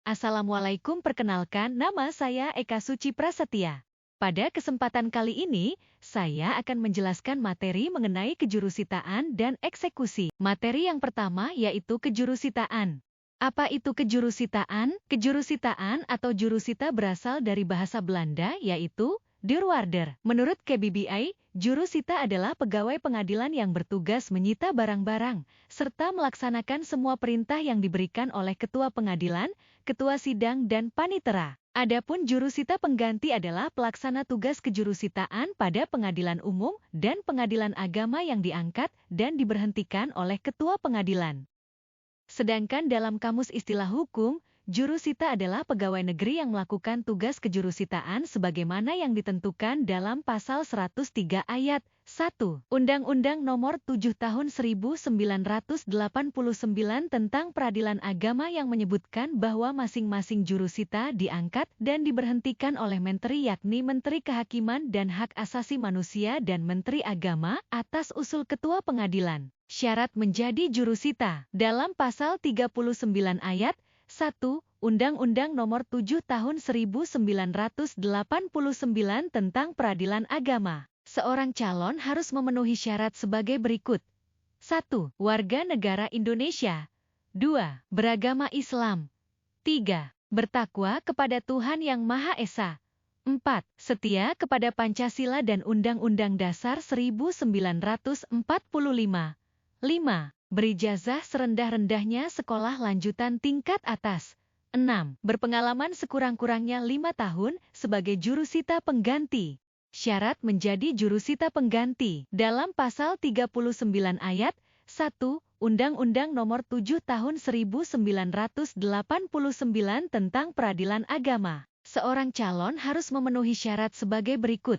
Assalamualaikum, perkenalkan nama saya Eka Suci Prasetya. Pada kesempatan kali ini, saya akan menjelaskan materi mengenai kejurusitaan dan eksekusi. Materi yang pertama yaitu kejurusitaan. Apa itu kejurusitaan? Kejurusitaan atau jurusita berasal dari bahasa Belanda yaitu deurwaarder. Menurut KBBI, jurusita adalah pegawai pengadilan yang bertugas menyita barang-barang, serta melaksanakan semua perintah yang diberikan oleh ketua pengadilan, ketua sidang, dan panitera. Adapun jurusita pengganti adalah pelaksana tugas kejurusitaan pada pengadilan umum dan pengadilan agama yang diangkat dan diberhentikan oleh ketua pengadilan. Sedangkan dalam kamus istilah hukum, jurusita adalah pegawai negeri yang melakukan tugas kejurusitaan sebagaimana yang ditentukan dalam pasal 103 ayat 1 Undang-Undang Nomor 7 Tahun 1989 tentang Peradilan Agama yang menyebutkan bahwa masing-masing jurusita diangkat dan diberhentikan oleh menteri, yakni Menteri Kehakiman dan Hak Asasi Manusia dan Menteri Agama atas usul ketua pengadilan. Syarat menjadi jurusita dalam pasal 39 ayat 1 Undang-Undang Nomor 7 Tahun 1989 tentang Peradilan Agama. Seorang calon harus memenuhi syarat sebagai berikut. 1. Warga negara Indonesia. 2. Beragama Islam. 3. Bertakwa kepada Tuhan Yang Maha Esa. 4. Setia kepada Pancasila dan Undang-Undang Dasar 1945. 5. Berijazah serendah-rendahnya sekolah lanjutan tingkat atas. 6. Berpengalaman sekurang-kurangnya 5 tahun sebagai jurusita pengganti. Syarat menjadi jurusita pengganti dalam pasal 39 ayat 1 Undang-Undang Nomor 7 Tahun 1989 tentang Peradilan Agama. Seorang calon harus memenuhi syarat sebagai berikut.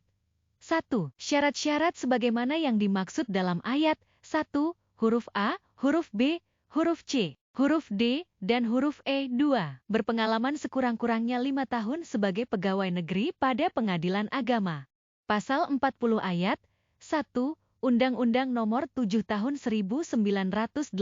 1. Syarat-syarat sebagaimana yang dimaksud dalam ayat 1, huruf A, huruf B, huruf C, huruf D, dan huruf E. 2. Berpengalaman sekurang-kurangnya 5 tahun sebagai pegawai negeri pada pengadilan agama. Pasal 40 ayat 1 Undang-Undang Nomor 7 Tahun 1989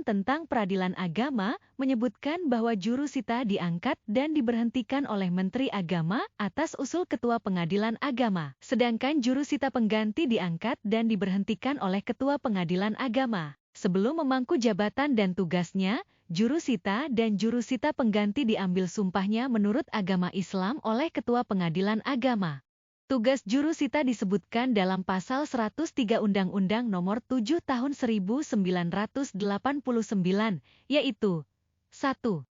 tentang Peradilan Agama menyebutkan bahwa jurusita diangkat dan diberhentikan oleh Menteri Agama atas usul Ketua Pengadilan Agama. Sedangkan jurusita pengganti diangkat dan diberhentikan oleh Ketua Pengadilan Agama. Sebelum memangku jabatan dan tugasnya, jurusita dan jurusita pengganti diambil sumpahnya menurut agama Islam oleh Ketua Pengadilan Agama. Tugas jurusita disebutkan dalam pasal 103 Undang-Undang Nomor 7 Tahun 1989, yaitu 1.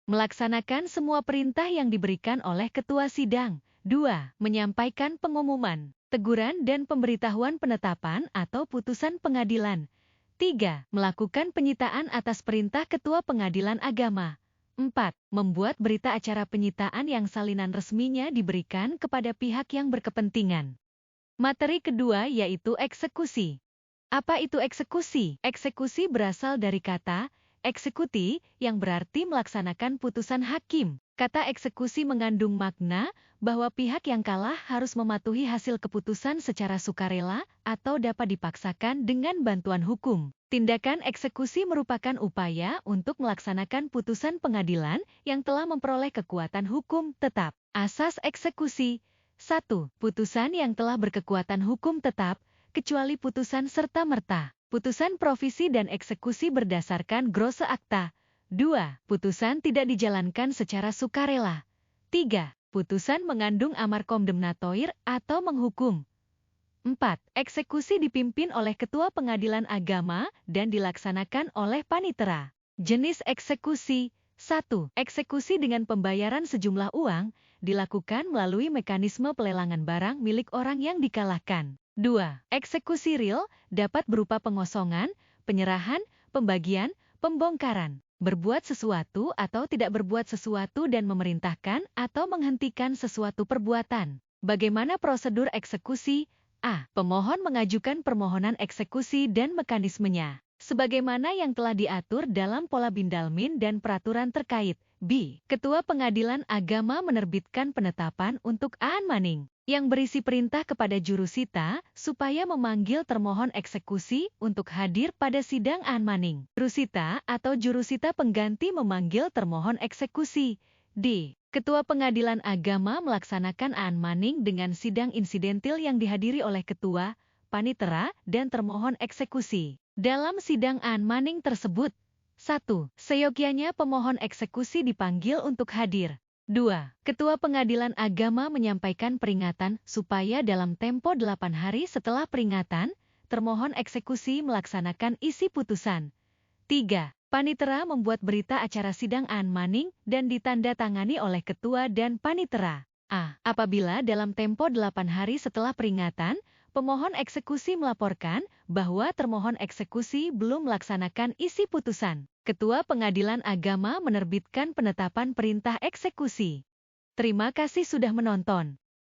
Melaksanakan semua perintah yang diberikan oleh ketua sidang. 2. Menyampaikan pengumuman, teguran dan pemberitahuan penetapan atau putusan pengadilan. 3. Melakukan penyitaan atas perintah ketua pengadilan agama. 4. Membuat berita acara penyitaan yang salinan resminya diberikan kepada pihak yang berkepentingan. Materi kedua yaitu eksekusi. Apa itu eksekusi? Eksekusi berasal dari kata eksekuti yang berarti melaksanakan putusan hakim. Kata eksekusi mengandung makna bahwa pihak yang kalah harus mematuhi hasil keputusan secara sukarela atau dapat dipaksakan dengan bantuan hukum. Tindakan eksekusi merupakan upaya untuk melaksanakan putusan pengadilan yang telah memperoleh kekuatan hukum tetap. Asas eksekusi. 1. Putusan yang telah berkekuatan hukum tetap, kecuali putusan serta-merta. Putusan provisi dan eksekusi berdasarkan grosse akta. 2. Putusan tidak dijalankan secara sukarela. 3. Putusan mengandung amar condemnatoir atau menghukum. 4. Eksekusi dipimpin oleh Ketua Pengadilan Agama dan dilaksanakan oleh panitera. Jenis eksekusi. 1. Eksekusi dengan pembayaran sejumlah uang dilakukan melalui mekanisme pelelangan barang milik orang yang dikalahkan. 2. Eksekusi real dapat berupa pengosongan, penyerahan, pembagian, pembongkaran. Berbuat sesuatu atau tidak berbuat sesuatu dan memerintahkan atau menghentikan sesuatu perbuatan. Bagaimana prosedur eksekusi? A. Pemohon mengajukan permohonan eksekusi dan mekanismenya, sebagaimana yang telah diatur dalam Pola Bindalmin dan peraturan terkait. B. Ketua Pengadilan Agama menerbitkan penetapan untuk Aan Maning. yang berisi perintah kepada jurusita supaya memanggil termohon eksekusi untuk hadir pada sidang Anmaning. Jurusita atau jurusita pengganti memanggil termohon eksekusi. D. Ketua Pengadilan Agama melaksanakan Anmaning dengan sidang insidentil yang dihadiri oleh ketua, panitera, dan termohon eksekusi. Dalam sidang Anmaning tersebut, 1. Seyogyanya pemohon eksekusi dipanggil untuk hadir. 2. Ketua Pengadilan Agama menyampaikan peringatan supaya dalam tempo 8 hari setelah peringatan, termohon eksekusi melaksanakan isi putusan. 3. Panitera membuat berita acara sidang Anmaning dan ditandatangani oleh ketua dan panitera. A. Apabila dalam tempo 8 hari setelah peringatan, pemohon eksekusi melaporkan bahwa termohon eksekusi belum melaksanakan isi putusan, Ketua Pengadilan Agama menerbitkan penetapan perintah eksekusi. Terima kasih sudah menonton.